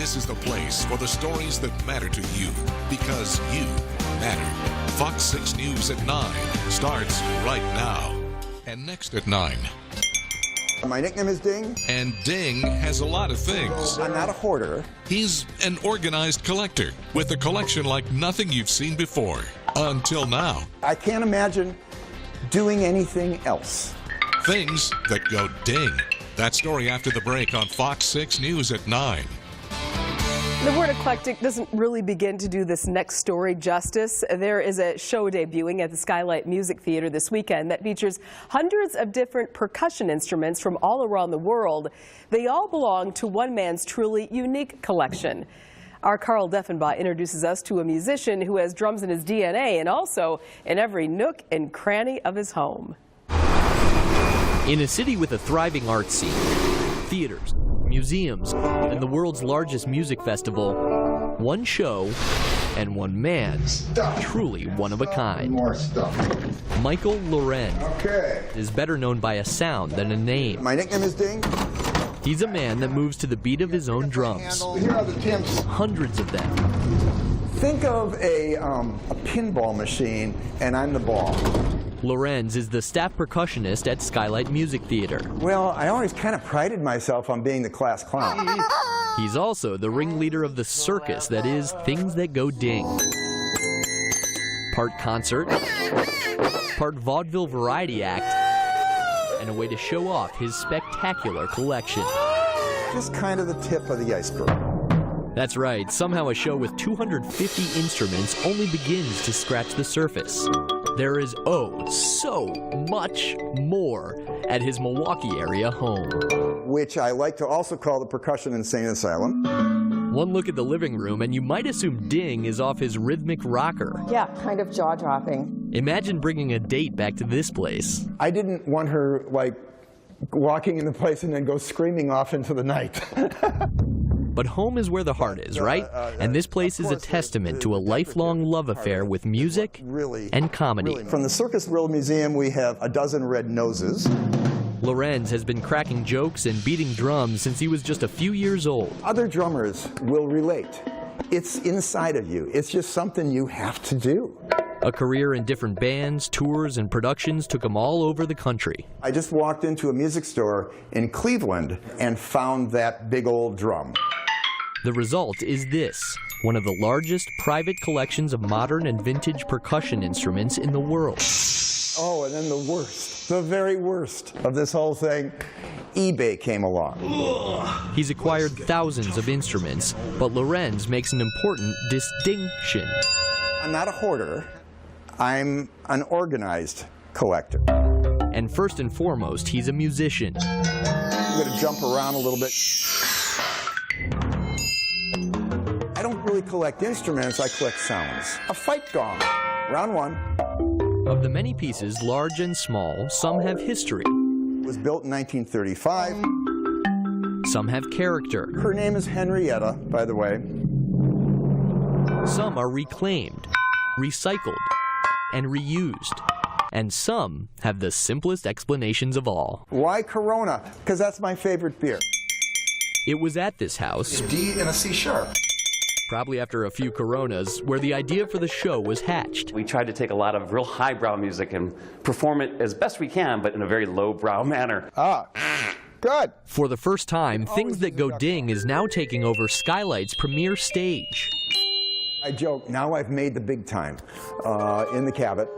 This is the place for the stories that matter to you, because you matter. Fox 6 News at 9 starts right now. And next at 9. My nickname is Ding. And Ding has a lot of things. I'm not a hoarder. He's an organized collector with a collection like nothing you've seen before. Until now. I can't imagine doing anything else. Things that go ding. That story after the break on Fox 6 News at 9. The word eclectic doesn't really begin to do this next story justice. There is a show debuting at the Skylight Music Theater this weekend that features hundreds of different percussion instruments from all around the world. They all belong to one man's truly unique collection. Our Carl Deffenbaugh introduces us to a musician who has drums in his DNA and also in every nook and cranny of his home. In a city with a thriving art scene, theaters, museums, and the world's largest music festival, one show and one man, truly one of a kind. More stuff. Michael Lorenz Okay. is better known by a sound than a name. My nickname is Ding. He's a man that moves to the beat of his own drums. Here are the temps. Hundreds of them. Think of a pinball machine, and I'm the ball. Lorenz is the staff percussionist at Skylight Music Theater. Well, I always kind of prided myself on being the class clown. He's also the ringleader of the circus that is Things That Go Ding. Part concert, part vaudeville variety act, and a way to show off his spectacular collection. Just kind of the tip of the iceberg. That's right, somehow a show with 250 instruments only begins to scratch the surface. There is, oh, so much more at his Milwaukee area home. Which I like to also call the Percussion Insane Asylum. One look at the living room and you might assume Ding is off his rhythmic rocker. Yeah, kind of jaw-dropping. Imagine bringing a date back to this place. I didn't want her, like, walking in the place and then go screaming off into the night. But home is where the heart is, right? And this place is a testament to a lifelong love affair with music and comedy. From the Circus World Museum, we have a dozen red noses. Lorenz has been cracking jokes and beating drums since he was just a few years old. Other drummers will relate. It's inside of you. It's just something you have to do. A career in different bands, tours, and productions took him all over the country. I just walked into a music store in Cleveland and found that big old drum. The result is this, one of the largest private collections of modern and vintage percussion instruments in the world. Oh, and then the worst, the very worst of this whole thing, eBay came along. He's acquired thousands of instruments, but Lorenz makes an important distinction. I'm not a hoarder. I'm an organized collector. And first and foremost, he's a musician. I'm going to jump around a little bit. I don't really collect instruments, I collect sounds. A fight gong, round one. Of the many pieces, large and small, some have history. It was built in 1935. Some have character. Her name is Henrietta, by the way. Some are reclaimed, recycled, and reused. And some have the simplest explanations of all. Why Corona? Because that's my favorite beer. It was at this house, A D and a C sharp. probably after a few Coronas, where the idea for the show was hatched. We tried to take a lot of real highbrow music and perform it as best we can, but in a very lowbrow manner. Ah, good. For the first time, Things That Go Ding is now taking over Skylight's premier stage. I joke, now I've made the big time in the Cabot.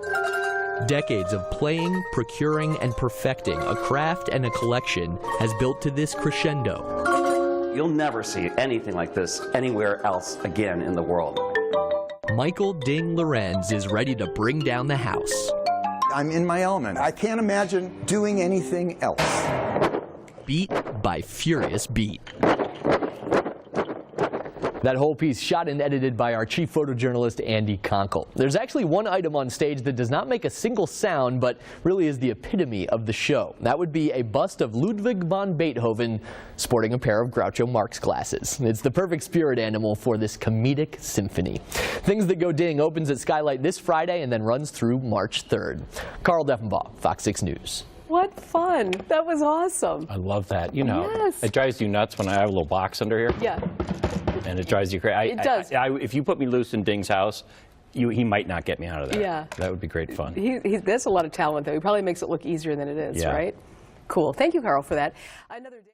Decades of playing, procuring, and perfecting a craft and a collection has built to this crescendo. You'll never see anything like this anywhere else again in the world. Michael Ding Lorenz is ready to bring down the house. I'm in my element. I can't imagine doing anything else. Beat by furious beat. That whole piece shot and edited by our chief photojournalist, Andy Conkle. There's actually one item on stage that does not make a single sound, but really is the epitome of the show. That would be a bust of Ludwig van Beethoven sporting a pair of Groucho Marx glasses. It's the perfect spirit animal for this comedic symphony. Things That Go Ding opens at Skylight this Friday and then runs through March 3rd. Carl Deffenbaugh, Fox 6 News. What fun. That was awesome. I love that. You know, Yes. it drives you nuts when I have a little box under here. Yeah. And it drives you crazy. It does. If you put me loose in Ding's house, he might not get me out of there. Yeah. That would be great fun. There's a lot of talent, though. He probably makes it look easier than it is, Yeah. right? Cool. Thank you, Carl, for that. Another day